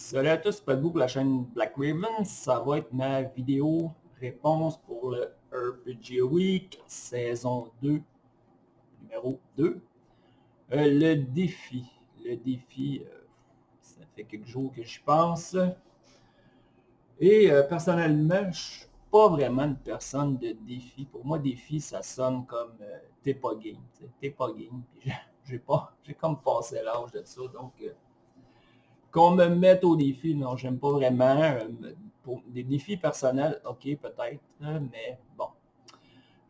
Salut à tous, Padgou pour la chaîne Black Raven. Ça va être ma vidéo réponse pour le RPG Week, saison 2, numéro 2. Le défi. Ça fait quelques jours que j'y pense. Et personnellement, je suis pas vraiment une personne de défi. Pour moi, défi, ça sonne comme t'es pas game. T'es pas game. Puis j'ai comme passé l'âge de ça. Donc, qu'on me mette au défi, non, j'aime pas vraiment. Pour des défis personnels, ok, peut-être, mais bon.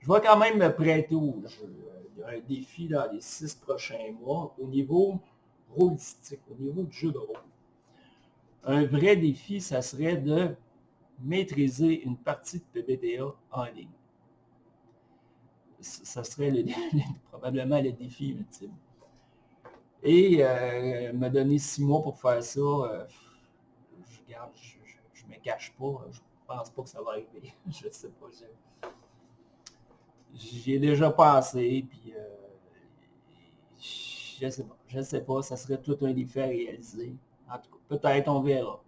Je vais quand même me prêter au jeu. Il y a un défi dans les 6 prochains mois au niveau rôlistique, au niveau du jeu de rôle. Un vrai défi, ça serait de maîtriser une partie de PBTA en ligne. Ça serait probablement le défi ultime. Et me donner 6 mois pour faire ça, je me cache pas, je pense pas que ça va arriver. Je sais pas. J'y ai déjà pensé, puis je sais pas, ça serait tout un défi à réaliser. En tout cas, peut-être, on verra.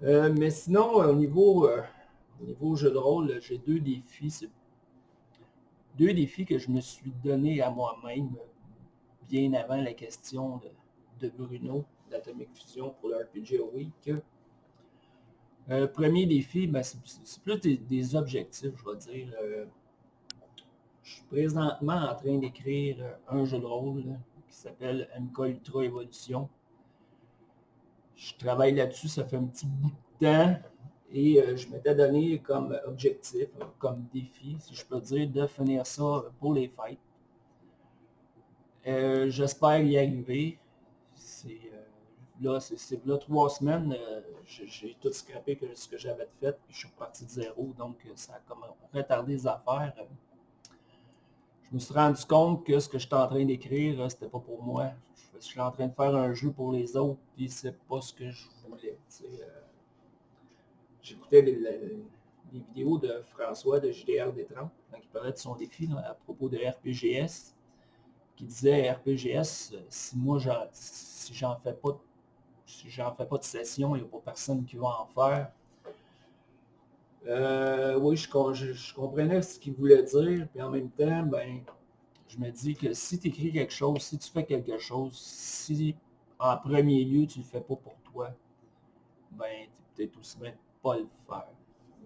Mais sinon, au niveau jeu de rôle, j'ai deux défis. Deux défis que je me suis donné à moi-même bien avant la question de Bruno d'Atomic Fusion pour le RPG Week. Premier défi, ben, c'est plus des objectifs, je vais dire. Je suis présentement en train d'écrire un jeu de rôle qui s'appelle MK Ultra Evolution. Je travaille là-dessus, ça fait un petit bout de temps. Et je m'étais donné comme objectif, comme défi, si je peux dire, de finir ça pour les fêtes. J'espère y arriver. C'est là 3 semaines, j'ai tout scrappé ce que j'avais fait, puis je suis reparti de zéro, donc ça a comme retardé les affaires. Je me suis rendu compte que ce que j'étais en train d'écrire, c'était pas pour moi. Je suis en train de faire un jeu pour les autres, puis c'est pas ce que je voulais. J'écoutais les vidéos de François de JDR-D30, quand il parlait de son défi là, à propos de RPGS, qui disait RPGS, si j'en fais pas de session, il n'y a pas personne qui va en faire. Oui, je comprenais ce qu'il voulait dire, puis en même temps, ben, je me dis que si tu écris quelque chose, si tu fais quelque chose, si en premier lieu tu le fais pas pour toi, ben, tu peut-être aussi bien de pas le faire.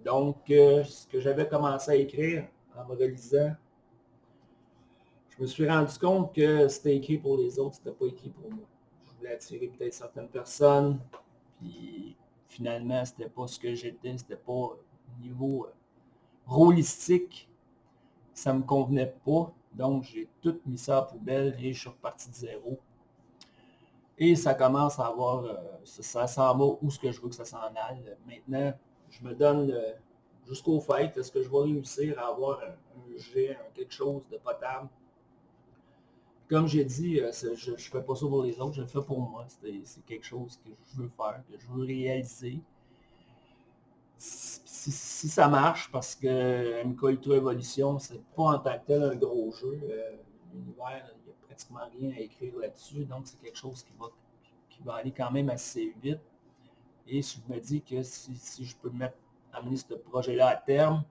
Donc, ce que j'avais commencé à écrire en me relisant, je me suis rendu compte que c'était écrit pour les autres, c'était pas écrit pour moi. Je voulais attirer peut-être certaines personnes, puis finalement, c'était pas ce que j'étais, c'était pas au niveau rôlistique, ça me convenait pas. Donc, j'ai tout mis ça à la poubelle et je suis reparti de zéro. Et ça commence à avoir, ça s'en va où ce que je veux que ça s'en aille. Maintenant, je me donne jusqu'au fait, est-ce que je vais réussir à avoir un jet, quelque chose de potable. Comme j'ai dit, je ne fais pas ça pour les autres, je le fais pour moi. C'est quelque chose que je veux faire, que je veux réaliser. Si ça marche, parce que MK Ultra Evolution, c'est pas en tant que tel un gros jeu. L'univers, il n'y a pratiquement rien à écrire là-dessus, donc c'est quelque chose qui va aller quand même assez vite. Et je me dis que si je peux amener ce projet-là à terme,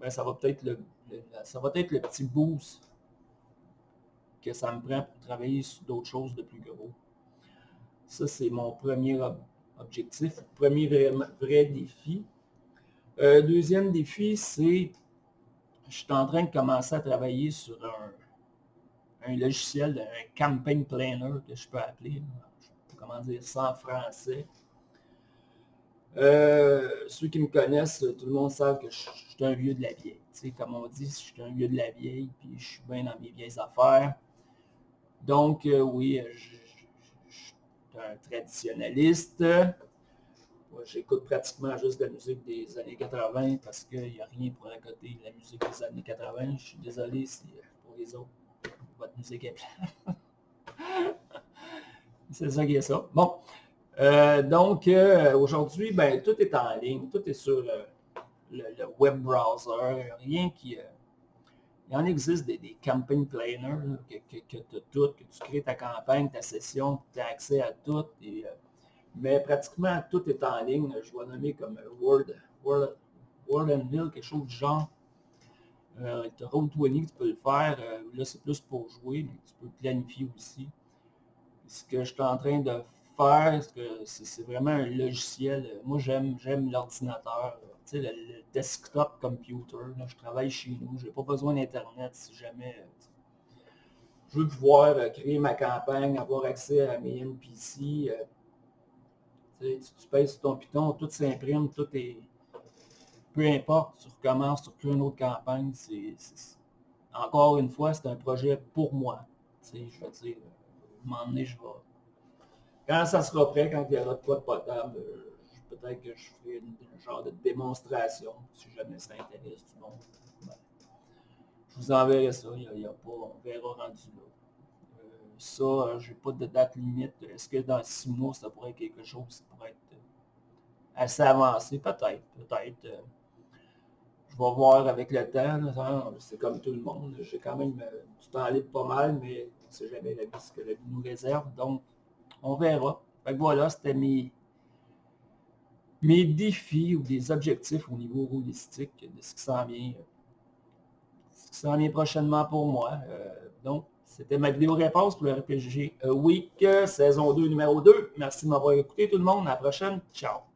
ben ça va peut-être le petit boost que ça me prend pour travailler sur d'autres choses de plus gros. Ça, c'est mon premier objectif, premier vrai défi. Deuxième défi, c'est je suis en train de commencer à travailler sur un logiciel, un campaign planner que je peux appeler. Comment dire ça en français? Ceux qui me connaissent, tout le monde sait que je suis un vieux de la vieille. T'sais, comme on dit, je suis un vieux de la vieille, puis je suis bien dans mes vieilles affaires. Donc, oui, je suis un traditionnaliste. J'écoute pratiquement juste de la musique des années 80 parce qu'il n'y a rien pour accoter la musique des années 80. Je suis désolé si pour les autres, votre musique est plate. C'est ça qui est ça. Bon. Donc, aujourd'hui, ben, tout est en ligne, tout est sur le web browser, rien qui... il y en existe des campaign planners là, que tu as tout, que tu crées ta campagne, ta session, tu as accès à tout. Et, Mais pratiquement tout est en ligne. Je vais nommer comme World and Hill, quelque chose du genre. Tu as Roll20 que tu peux le faire. Là, c'est plus pour jouer, mais tu peux planifier aussi. Ce que je suis en train de faire, c'est vraiment un logiciel. Moi, j'aime l'ordinateur. Tu sais, le desktop computer. Là, je travaille chez nous. Je n'ai pas besoin d'Internet si jamais je veux pouvoir créer ma campagne, avoir accès à mes NPC. Tu pèses sur ton Python, tout s'imprime, tout est... Peu importe, tu recommences, tu recrées une autre campagne. Encore une fois, c'est un projet pour moi. Je veux dire, à un moment donné, je vais... Quand ça sera prêt, quand il y aura de quoi de potable, peut-être que je ferai un genre de démonstration, si jamais ça intéresse du monde. Ben, je vous enverrai ça, il y a pas, on verra rendu là. Ça, je n'ai pas de date limite. Est-ce que dans 6 mois, ça pourrait être quelque chose qui pourrait être assez avancé? Peut-être, peut-être. Je vais voir avec le temps. C'est comme tout le monde. J'ai quand même du temps libre pas mal, mais on ne sait jamais ce que la vie nous réserve. Donc, on verra. Fait que voilà, c'était mes défis ou des objectifs au niveau roulistique de ce qui s'en vient prochainement pour moi. Donc, c'était ma vidéo réponse pour le RPG Week, saison 2, numéro 2. Merci de m'avoir écouté tout le monde. À la prochaine. Ciao.